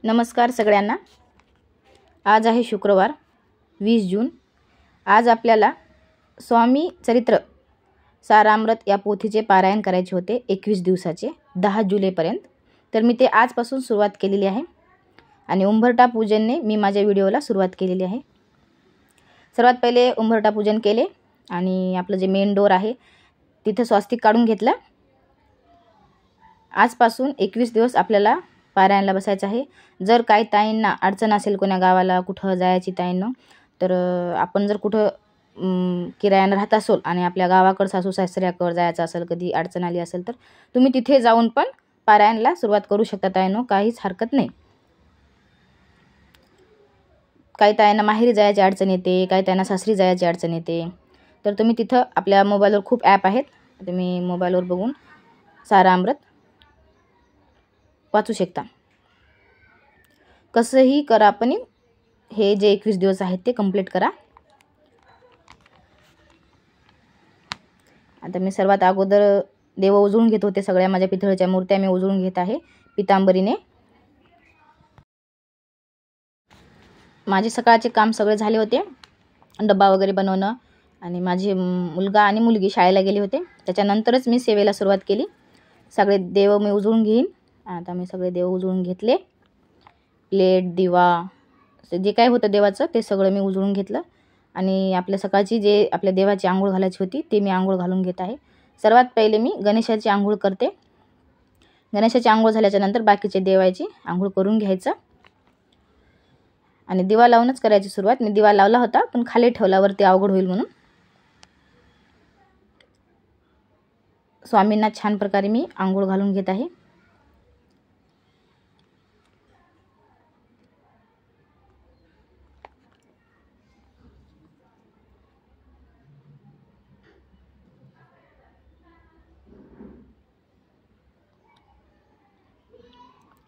नमस्कार सगळ्यांना। आज आहे शुक्रवार 20 जून। आज आपल्याला स्वामी चरित्र सारामृत या पोथीचे पारायण करायचे होते 21 दिवसाचे 10 जुलैपर्यंत। तर मी ते आजपासून सुरुवात केलेली आहे आणि उंबरठा पूजनने मी माझ्या व्हिडिओला सुरुवात केलेली आहे। सर्वात पहिले उंबरठा पूजन केले आणि आपलं जे मेन डोर आहे तिथे स्वास्तिक काढून घेतलं। आजपासून 21 दिवस आपल्याला पारायणला बसायचं आहे। जर काही ताईंना अडचण असेल कोण्या गावाला कुठं जायची ताईंना, तर आपण जर कुठं किरायानं राहत असोल आणि आपल्या गावाकडं सासू सासऱ्याकडं जायचं असेल, कधी अडचण आली असेल, तर तुम्ही तिथे जाऊन पण पारायणला सुरुवात करू शकता ताईंनो, काहीच हरकत नाही। काही ताईंना माहेरी जायची अडचण येते, काही ताईंना सासरी जायची अडचण येते, तर तुम्ही तिथं आपल्या मोबाईलवर खूप ॲप आहेत, तुम्ही मोबाईलवर बघून सारामृत वाचू शकता। कसंही करा, पण हे जे 21 दिवस आहेत ते कंप्लीट करा। आता मी सर्वात अगोदर देव उजळून घेत होते। सगळ्या माझ्या पितळेच्या मूर्त्या मी उजळून घेत आहे पितांबरीने। माझे सकाळचे काम सगळे झाले होते, डब्बा वगैरे बनवणं, आणि माझे मुलगा आणि मुलगी शाळेला गेले होते। त्याच्यानंतरच मी सेवेला सुरुवात केली। सगळे देव मी उजळून घेईन। आता मी सगळे देव उजळून घेतले। प्लेट, दिवा, जे काय होतं देवाचं ते सगळं मी उजळून घेतलं आणि आपल्या सकाळची जे आपल्या देवाची आंघोळ घालायची होती ते मी आंघोळ घालून घेत आहे। सर्वात पहिले मी गणेशाची आंघोळ करते। गणेशाची आंघोळ झाल्याच्या नंतर बाकीचे देवाची आंघोळ करून घ्यायचं आणि दिवा लावूनच करायची सुरुवात। मी दिवा लावला होता पण खाली ठेवल्यावरती अवघड होईल म्हणून स्वामींना छान प्रकारे मी आंघोळ घालून घेत आहे।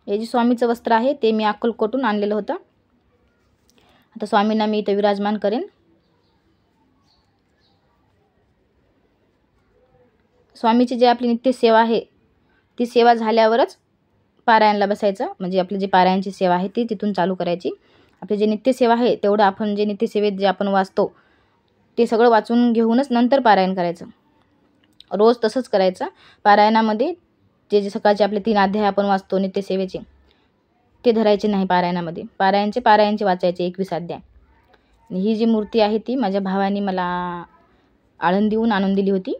हे जे स्वामीचं वस्त्र आहे ते मी अक्कलकोटून आणलेलं होतं। आता स्वामींना मी इथं विराजमान करेन। स्वामीची जे आपली नित्य सेवा आहे ती सेवा झाल्यावरच पारायणला बसायचं, म्हणजे आपली जी पारायणची सेवा आहे ती तिथून चालू करायची। आपली जे नित्य सेवा आहे तेवढं आपण जे नित्य सेवेत जे आपण वाचतो ते सगळं वाचून घेऊनच नंतर पारायण करायचं। रोज तसंच करायचं। पारायणामध्ये जे सकाळचे आपले 3 अध्याय आपण वाचतो नित्य सेवेचे ते धरायचे नाही पारायणामध्ये। पारायणचे वाचायचे 21 अध्याय। आणि ही जी मूर्ती आहे ती माझ्या भावाने मला आळंदीहून आणून दिली होती।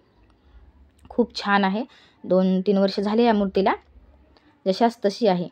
खूप छान आहे। 2-3 वर्ष झाले या मूर्तीला, जशास तशी आहे।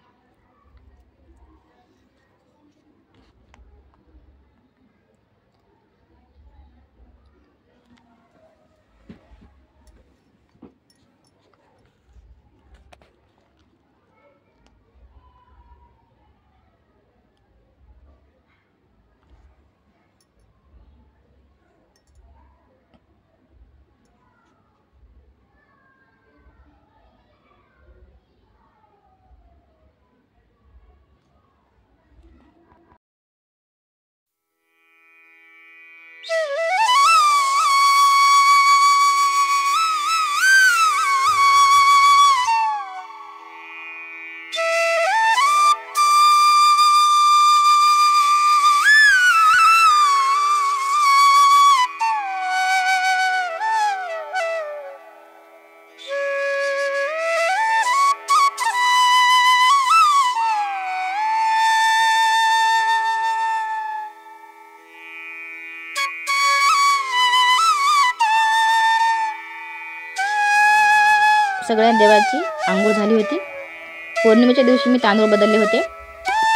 सगळ्या देवाची आंघोळ झाली होती। पौर्णिमेच्या दिवशी मी तांदूळ बदलले होते,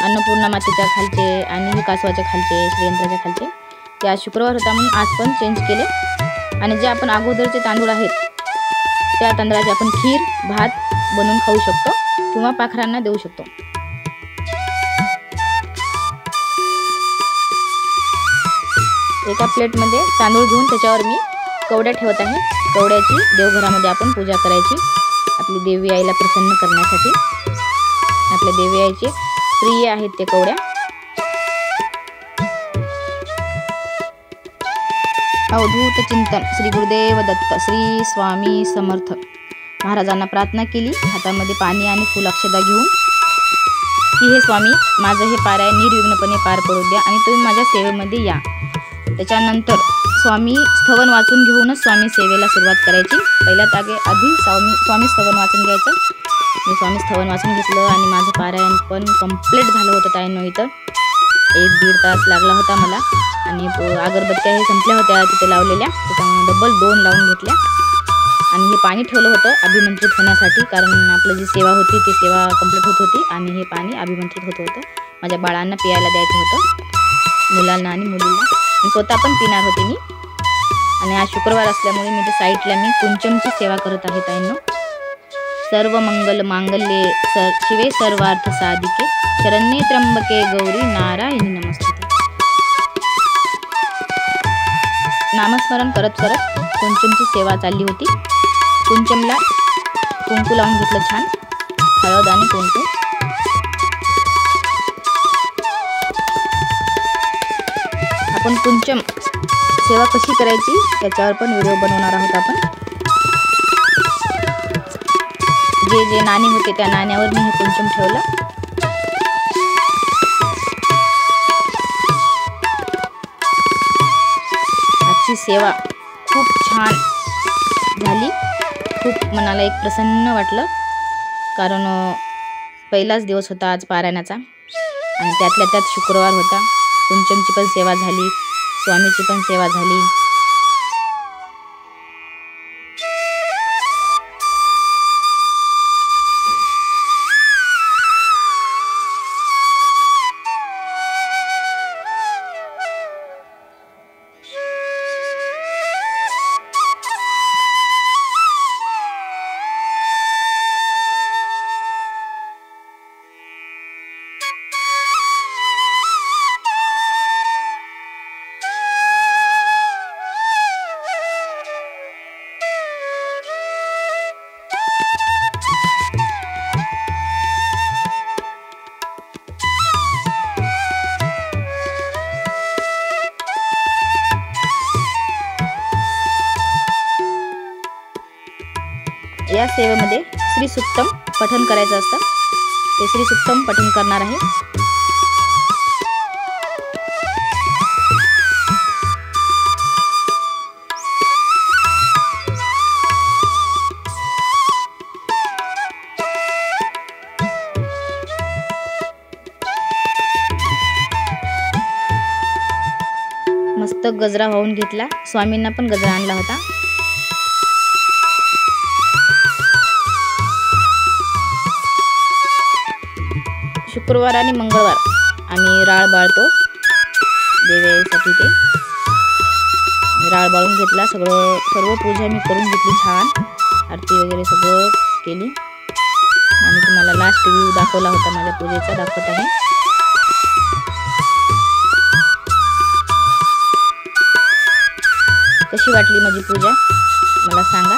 अन्नपूर्णा मातेच्या खालचे आणि हे कासवाच्या खालचे, श्रीयंत्राच्या खालचे। ते आज शुक्रवार होता म्हणून आज पण चेंज केले। आणि जे आपण अगोदरचे तांदूळ आहेत त्या तांदळाचे आपण खीर भात बनवून खाऊ शकतो किंवा पाखरांना देऊ शकतो। एका प्लेटमध्ये तांदूळ घेऊन त्याच्यावर मी कवड्या ठेवत आहे। कवड्याची देवघरामध्ये आपण पूजा करायची, आपली देवी आईला प्रसन्न करण्यासाठी। आपल्या देवी आईचे प्रिय आहेत ते कवड्या। अवधूत चिंतन श्री गुरुदेव दत्त श्री स्वामी समर्थ महाराजांना प्रार्थना केली। हातामध्ये पाणी आणि फुल अक्षदा घेऊन की हे स्वामी माझं हे पारायण निर्विघ्नपणे पार पडू द्या आणि तुम्ही माझ्या सेवेमध्ये या. त्याच्यानंतर स्वामी स्थवन वाचून घेऊनच स्वामी सेवेला सुरुवात करायची. पहिल्यात आधी स्वामी स्थवन वाचून घ्यायचं. मी स्वामी स्थवन वाचून घेतलं आणि माझं पारायण पण कंप्लीट झालं होतं. ताईंनो इथं 1-1.5 तास लागला होता मला आणि अगरबत्त्या हे संपल्या होत्या तिथे लावलेल्या, त्याच्यामुळे डबल 2 लावून घेतल्या. आणि हे पाणी ठेवलं होतं अभिमंत्रित होण्यासाठी, कारण आपलं जी सेवा होती ती सेवा कंप्लीट होत होती आणि हे पाणी अभिमंत्रित होत होतं. माझ्या बाळांना पियायला द्यायचं होतं, मुलांना आणि मुलींना. मी स्वतः पण पिणार होते मी. आणि आज शुक्रवार असल्यामुळे मी ते साईडला मी कुंचमची सेवा करत आहे. ताईंनो, सर्व मंगल मांगल्ये शिवे सर्वार्थ साधिके शरण्ये त्र्यंबके गौरी नारायणी नमस्ते. नामस्मरण करत करत कुंचमची सेवा चालली होती. कुंचमला कुंकू लावून घेतलं छान, हळद आणि कुंकू. आपण कुंचम सेवा कशी करायची त्याच्यावर पण व्हिडिओ बनवणार आहोत आपण. जे नाणे होते त्या नाण्यावर मी हे कुंचम ठेवलं. आजची सेवा खूप छान झाली. खूप मनाला एक प्रसन्न वाटलं, कारण पहिलाच दिवस होता आज पारायणाचा आणि त्यातल्या त्यात शुक्रवार होता. कुंचमची पण सेवा झाली, स्वामीची पण सेवा झाली. या सेवेमध्ये श्री सुक्तम पठण करायचं असतं. ते श्री सुक्तम पठण करणार आहे. मस्त गजरा वाहून घेतला. स्वामींना पण गजरा आणला होता. शुक्रवार आणि मंगळवार आम्ही राळ बाळतो देवासाठी. ते राळ बाळून घेतला. सर्व पूजा मी करून घेतली छान. आरती वगैरे सगळं केली आणि तुम्हाला लास्ट व्ह्यू दाखवला होता माझ्या पूजेचा, दाखवत आहे. कशी वाटली माझी पूजा मला सांगा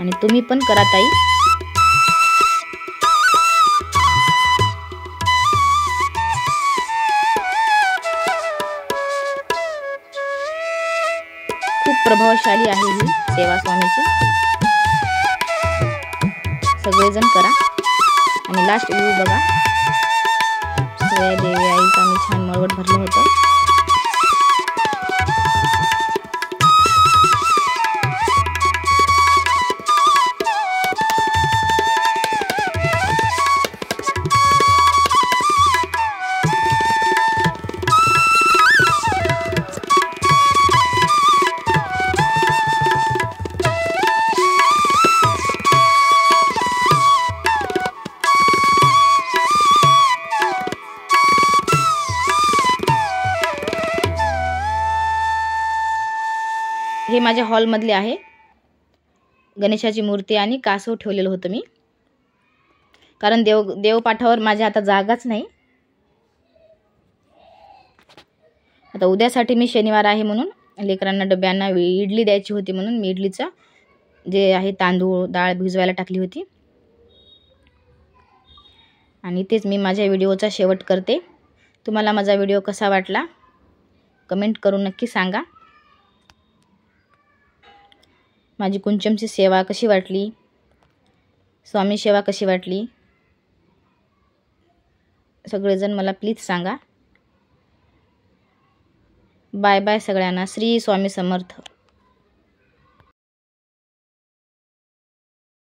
आणि तुम्ही पण करा ताई. खूप प्रभावशाली आहे ही सेवा स्वामीची. सगळेजण करा आणि लास्ट व्ह्यू बघा. सगळ्या देवी आईचं आम्ही छान मळवट भरलं होतं. हे माझ्या हॉलमधले आहे. गणेशाची मूर्ती आणि कासव ठेवलेलं होतं मी, कारण देवपाठावर माझ्या आता जागाच नाही. आता उद्यासाठी मी शनिवार आहे म्हणून लेकरांना डब्यांना इडली द्यायची होती, म्हणून मी इडलीचा जे आहे तांदूळ डाळ भिजवायला टाकली होती. आणि तेच मी माझ्या व्हिडिओचा शेवट करते. तुम्हाला माझा व्हिडिओ कसा वाटला कमेंट करून नक्की सांगा. माझी कुंचमची सेवा कशी वाटली, स्वामी सेवा कशी वाटली सगळेजण मला प्लीज सांगा. बाय बाय सगळ्यांना. श्री स्वामी समर्थ.